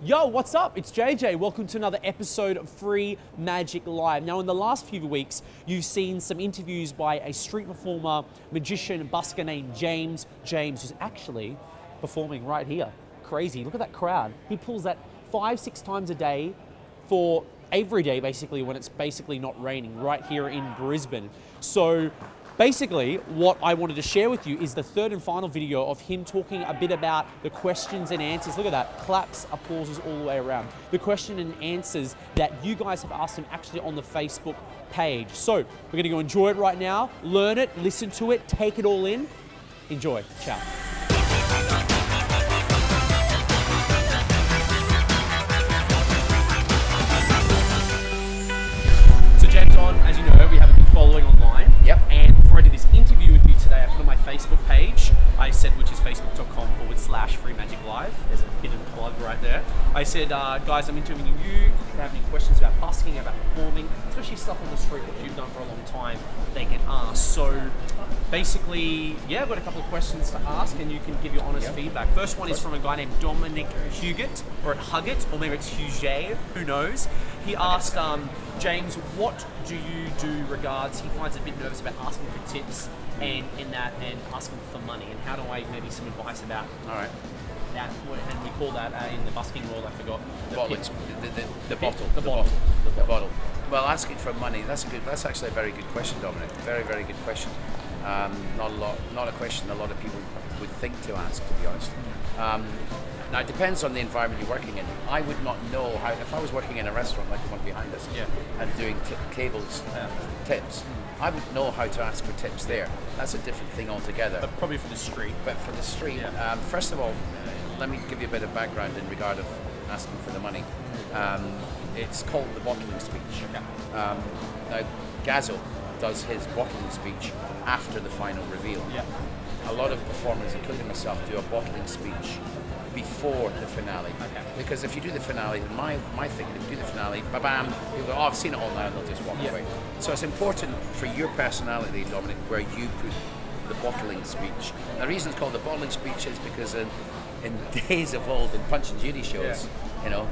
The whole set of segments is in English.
Yo, what's up? It's JJ. Welcome to another episode of Free Magic Live. Now, in the last few weeks, you've seen some interviews by a street performer, magician, busker named James. James, who's actually performing right here. Crazy. Look at that crowd. He pulls that 5-6 times a day for every day, basically, when it's basically not raining, right here in Brisbane. So, basically, what I wanted to share with you is the third and final video of him talking a bit about the questions and answers. Look at that, claps, applauses all the way around. The question and answers that you guys have asked him actually on the Facebook page. So we're gonna go enjoy it right now, learn it, listen to it, take it all in. Enjoy, ciao. So James, as you know, we have a big following online. Yep. And before I did this interview with you today, I put on my Facebook page, I said, which is facebook.com/Free Magic Live. There's a hidden plug right there. I said, guys, I'm interviewing you. If you have any questions about busking, about performing, especially stuff on the street, which you've done for a long time, they can ask. So basically, yeah, I've got a couple of questions to ask and you can give your honest feedback. First one is from a guy named Dominic Huggett, or Huggett, or maybe it's Huget, who knows. He asked, James, what do you do regards, he finds it a bit nervous about asking for tips and asking for money, and how do I maybe some advice about All right. that, and we call that in the busking world, I forgot. The bottle. The bottle. Well, asking for money, that's actually a very good question, Dominic. Very, very good question. Not a question a lot of people would think to ask, to be honest. Now, it depends on the environment you're working in. I would not know how, if I was working in a restaurant like the one behind us, and doing tables, tips, I would know how to ask for tips there. That's a different thing altogether. But probably for the street. But for the street, first of all, let me give you a bit of background in regard of asking for the money. It's called the bottling speech. Now, Gazzo does his bottling speech after the final reveal. A lot of performers, including myself, do a bottling speech before the finale. Because if you do the finale, my thinking, if you do the finale, bam, people go, oh, I've seen it all now, and they'll just walk away. So it's important for your personality, Dominic, where you put the bottling speech. And the reason it's called the bottling speech is because in days of old, in Punch and Judy shows, you know,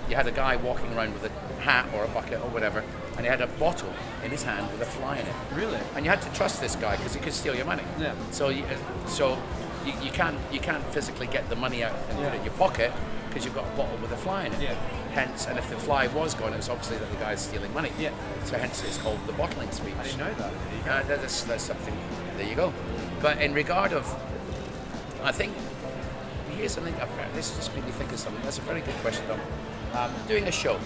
you had a guy walking around with a hat or a bucket or whatever, and he had a bottle in his hand with a fly in it. Really? And you had to trust this guy because he could steal your money. So you can't physically get the money out and put it in your pocket because you've got a bottle with a fly in it. Hence, and if the fly was gone, it's obviously that the guy's stealing money. So hence, it's called the bottling speech. I didn't know that. That's something. There you go. But in regard of, I think here's something. This has just made me think of something. That's a very good question, Dom. Doing a show.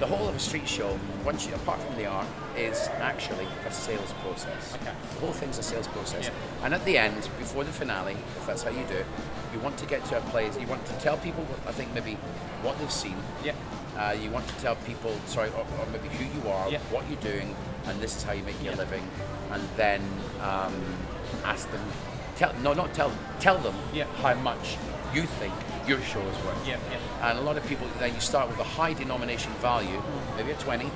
The whole of a street show, apart from the art, is actually a sales process. The whole thing's a sales process. And at the end, before the finale, if that's how you do it, you want to get to a place, you want to tell people, I think maybe what they've seen. You want to tell people, or maybe who you are, what you're doing, and this is how you make your living. And then ask them, tell them how much you think your show is worth. And a lot of people, then you start with a high denomination value, maybe a 20.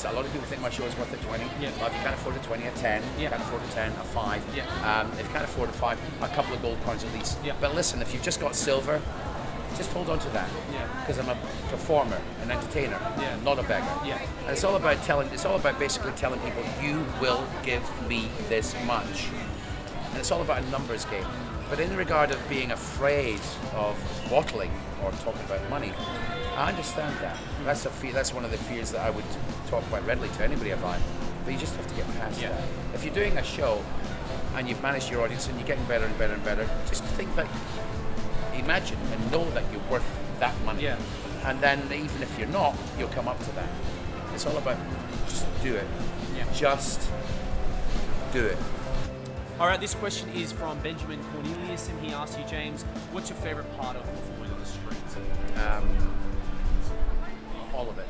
A lot of people think my show is worth a 20. Well, if you can't afford a 20, a 10. If you can't afford a 10, a 5. If you can't afford a 5, a couple of gold coins at least. But listen, if you've just got silver, just hold on to that. Because I'm a performer, an entertainer, not a beggar. And it's all about basically telling people, you will give me this much. And it's all about a numbers game. But in regard of being afraid of bottling or talking about money, I understand that. That's one of the fears that I would talk quite readily to anybody about. But you just have to get past that. If you're doing a show and you've managed your audience and you're getting better and better and better, just think that, imagine and know that you're worth that money. And then even if you're not, you'll come up to that. It's all about just do it. Just do it. All right, this question is from Benjamin Cornelius, and he asks you, James, what's your favorite part of performing on the street? All of it.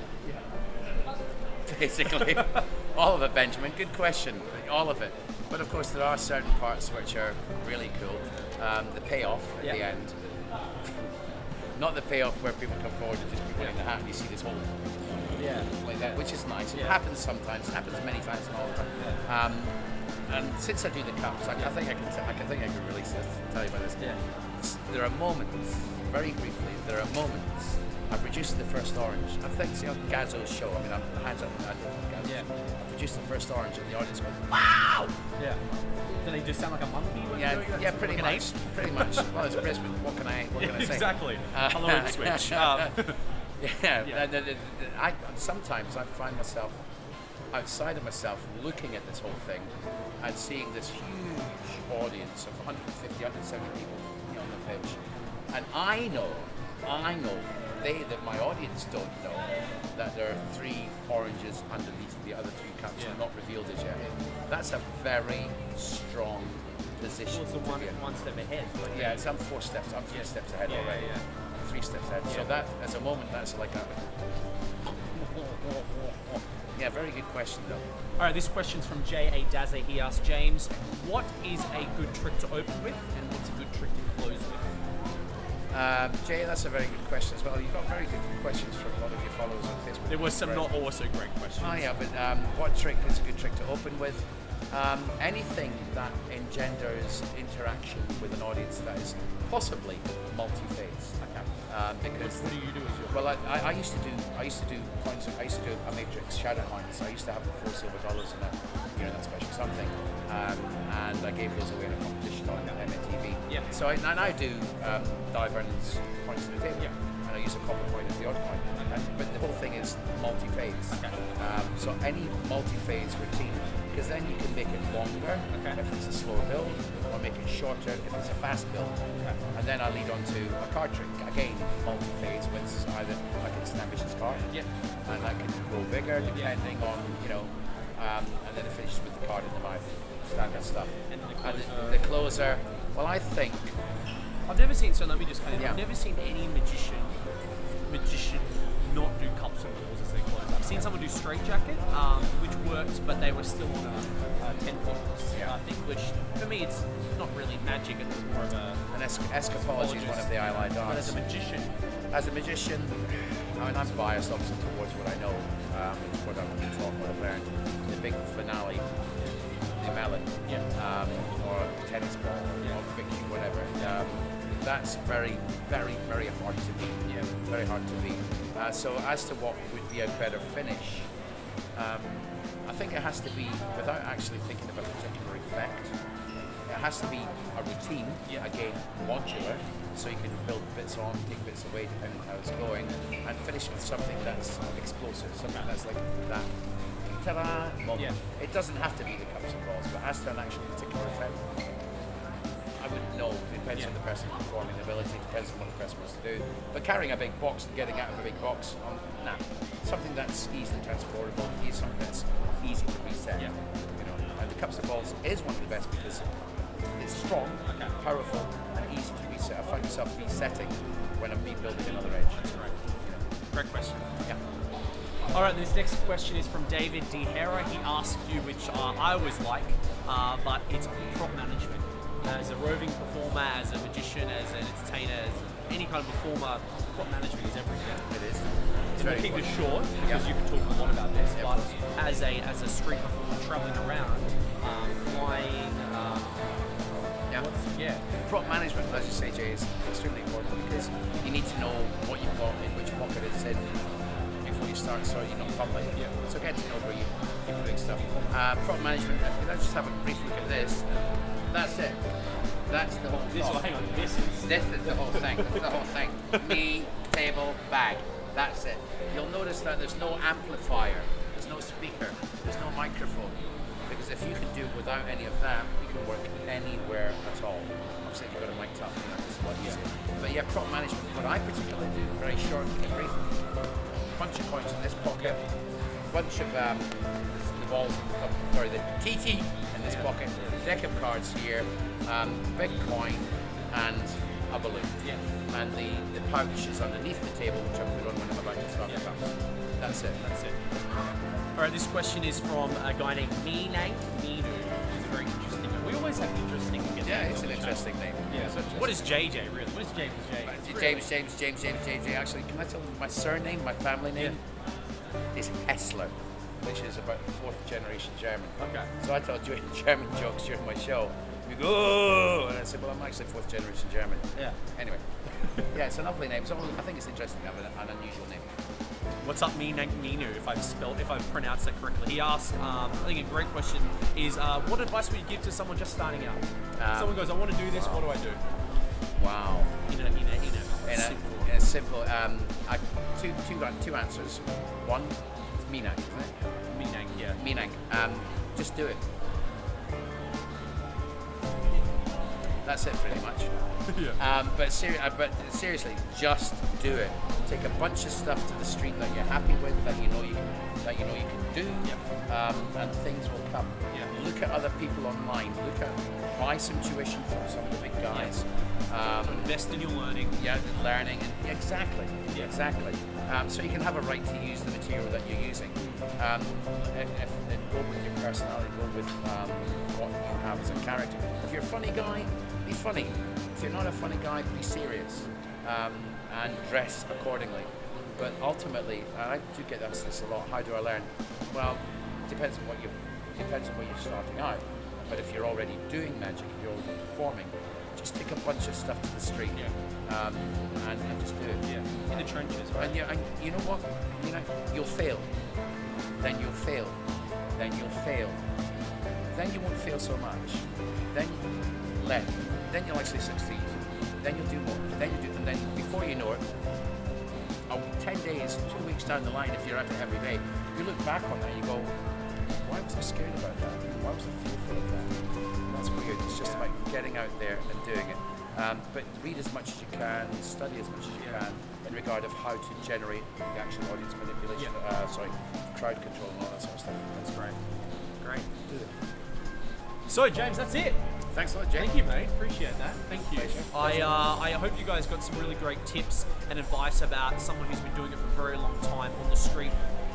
Basically, all of it, Benjamin. Good question. All of it. But of course, there are certain parts which are really cool. The payoff at the end. Not the payoff where people come forward and just be putting the hat and you see this whole like that, which is nice. It happens sometimes. It happens many times and all the time. And since I do the cups, I think I can really tell you about this. there are moments, very briefly, there are moments. I produced the first orange. I think, see, on Gazzo's show, I mean, I'm hands up, I don't Gazzo. Yeah. I produced the first orange, and the audience went, wow! Yeah. Do they just sound like a monkey when Yeah, you're doing it? yeah, pretty Like an much, pretty much. Well, it's Brisbane. What can I say? Exactly. Hello and switch. Yeah. Yeah. Sometimes I find myself outside of myself looking at this whole thing and seeing this huge audience of 150, 170 people on the pitch, and I know that my audience don't know that there are 3 oranges underneath the other 3 cups and not revealed as yet. That's a very strong position. Well, it's the one step ahead. Like Yeah, it's I'm 4 steps. I'm 3 steps ahead already. 3 steps ahead. So that, as a moment, that's like a. Yeah, very good question though. All right, this question's from J.A. Daze. He asked, James, what is a good trick to open with, and what's a good trick to close with? Jay, that's a very good question as well. You've got very good questions from a lot of your followers on Facebook. There were some not also great questions. Oh yeah, but what trick is a good trick to open with? Anything that engenders interaction with an audience that is possibly multi-phase. Okay. Because What do you do as your... well, I used to do points. I used to do a matrix shadow points. I used to have the 4 silver dollars in that special something, and I gave those away in a competition on MTV. Yeah. So I now do Diverns points to the table, and I use a copper coin as the odd coin. But the whole thing is multi-phase. Okay. So any multi-phase routine, because then you can make it longer if it's a slower build, or make it shorter if it's a fast build. And then I lead on to a card trick. Again, multi-phase with either like it's an ambitious card, and that can grow bigger depending on and then it finishes with the card in the mouth, standard stuff. And the closer. Well, I think I've never seen, so let me just kind of, Yeah. I've never seen any magician not do cups and balls as they close. I've seen someone do straight jacket, which worked, but they were still on a 10-foot thing, which for me it's not really magic, it's more of a... an escapology is one of the eyelid But arts. as a magician, I mean, I'm biased obviously towards what I know, what I've been taught, what I've learned. The big finale, the melon, or tennis ball, or big cue, whatever. That's very, very, very hard to beat. Very hard to beat. So as to what would be a better finish, I think it has to be, without actually thinking of a particular effect, it has to be a routine, again, modular, so you can build bits on, take bits away depending on how it's going, and finish with something that's explosive, something that's like that ta-da moment. It doesn't have to be the cups and balls, but as to an actual particular effect, I wouldn't know. It depends on the person's performing ability, depends on what the person wants to do. But carrying a big box and getting out of a big box, something that's easily transportable, something that's easy to reset. And the cups and balls is one of the best because it's strong, powerful, and easy to reset. I find myself resetting when I'm rebuilding another edge. that's right. Great question. Yeah. All right, this next question is from David D. Hera. He asked you, which I always like, but it's prop management. As a roving performer, as a magician, as an entertainer, as any kind of performer, prop management is everything. It is. To very keep important. this short, because you can talk a lot about this, Yeah, but of as a street performer traveling around, flying, Prop management, as you say, Jay, is extremely important because you need to know what you've got in which pocket it's in before you start, so you're not fumbling. So get to know where you're putting stuff. Prop management, let's just have a brief look at this. That's it. That's the whole this, prop. hang on, this is The whole thing. That's the whole thing. Me, table, bag. That's it. You'll notice that there's no amplifier, there's no speaker, there's no microphone. Because if you can do without any of that, you can work anywhere at all. Obviously, if you've got a mic up, it's a lot easier. But yeah, prop management, what I particularly do, very short and brief, bunch of coins in this pocket, bunch of the balls, the TT in this pocket, deck of cards here, big coin, and a balloon. And the pouch is underneath the table, which I put on when I'm about to start the cups. That's it. All right, this question is from a guy named Minu. Who's a very interesting name. We always have interesting names. Yeah, it's an interesting name. What is JJ really? What is James. Actually, can I tell you my surname, my family name is Hessler, which is about 4th generation German. Okay. So I tell German jokes during my show, You go, "Oh," and I said, well, I'm actually fourth generation German. Yeah. Anyway, yeah, it's a lovely name. I think it's interesting to have an unusual name. What's up, Ninu? If I've pronounced it correctly. He asked, I think a great question is, what advice would you give to someone just starting out? Someone goes, I want to do this. What do I do? Wow. In a simple, two answers. One, it's Minang, isn't it? Minang, yeah. Minang. Just do it. That's it, pretty much. Yeah. But seriously, just do it. Take a bunch of stuff to the street that you're happy with, that you know you can do, and things will come. Yeah. Look at other people online. Buy some tuition from some of the big guys. Invest in your learning. Yeah, learning. And exactly. Yeah. Exactly. So you can have a right to use the material that you're using. And go with your personality. Go with what you have as a character. If you're a funny guy, be funny. If you're not a funny guy, be serious. And dress accordingly. But ultimately, I do get asked this a lot. How do I learn? Well, depends on where you're starting out. But if you're already doing magic, if you're already performing, just take a bunch of stuff to the street, and just do it. Yeah. In the trenches, right? And you know what? You'll fail. Then you'll fail. Then you'll fail. Then you won't fail so much. Then you'll actually succeed. Then you'll do more. And then before you know it, 10 days, 2 weeks down the line, if you're at it every day, you look back on that and you go, why was I scared about that? Why was I fearful of that? That's weird. It's just about getting out there and doing it. But read as much as you can, study as much as you can in regard of how to generate the actual audience manipulation, crowd control and all that sort of stuff. That's great. Great. Do it. So, James, that's it. Thanks a lot, Jake. Thank you, mate. Appreciate that. Thank you. Pleasure. I hope you guys got some really great tips and advice about someone who's been doing it for a very long time on the street.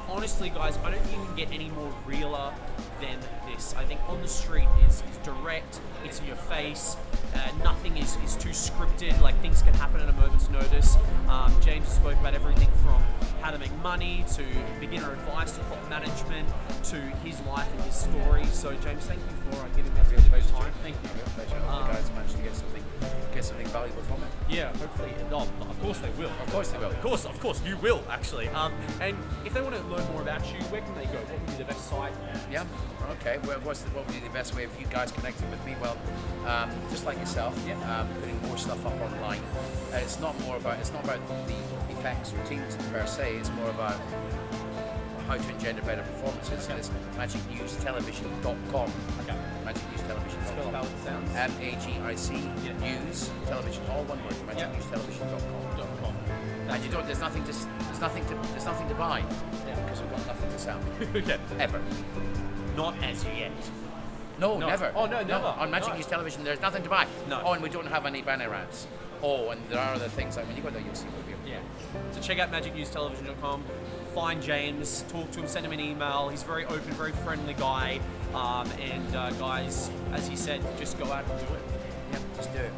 Honestly, guys, I don't even get any more realer than this. I think on the street is direct, it's in your face, nothing is too scripted, like things can happen at a moment's notice. James spoke about everything from how to make money to beginner advice to top management to his life and his story. So James, thank you for giving me a really good time. Thank you. Real pleasure. I hope the guys managed to get something valuable from it. Yeah, hopefully. Oh, of course they will. Of course they will. Of course, you will actually. And if they want to learn more about you, where can they go? What would be the best site? Yeah. Okay. Well, what would be the best way of you guys connecting with me? Well, just like yourself, putting more stuff up online. It's not about the effects routines per se. It's more about how to engender better performances. And it's magicnewstelevision.com. Okay. Magicnewstelevision.com. Spell how it sounds. MAGIC News Television, all one word. Magicnewstelevision.com. And you don't. There's nothing to buy. Yeah. Because we've got nothing to sell. Okay. Ever. Not as yet. No, never. Oh, no, never. On Magic News Television, there's nothing to buy. No. Oh, and we don't have any banner ads. Oh, and there are other things. Like when you go there, you'll see what we have. Yeah. So check out magicnewstelevision.com. Find James, talk to him, send him an email. He's very open, very friendly guy. Guys, as he said, just go out and do it. Yeah, just do it.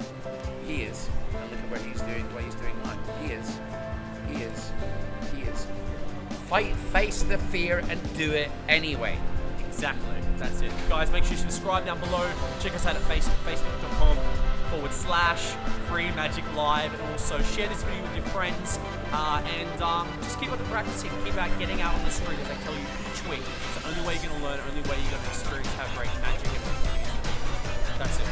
He is. And look at what he's doing now. He is. Face the fear and do it anyway. Exactly. That's it. Guys, make sure you subscribe down below. Check us out at facebook.com/free magic live, and also share this video with your friends. Just keep on practicing. Keep out getting out on the street, as I tell you each week. It's the only way you're going to learn, only way you're going to experience how great magic is. That's it.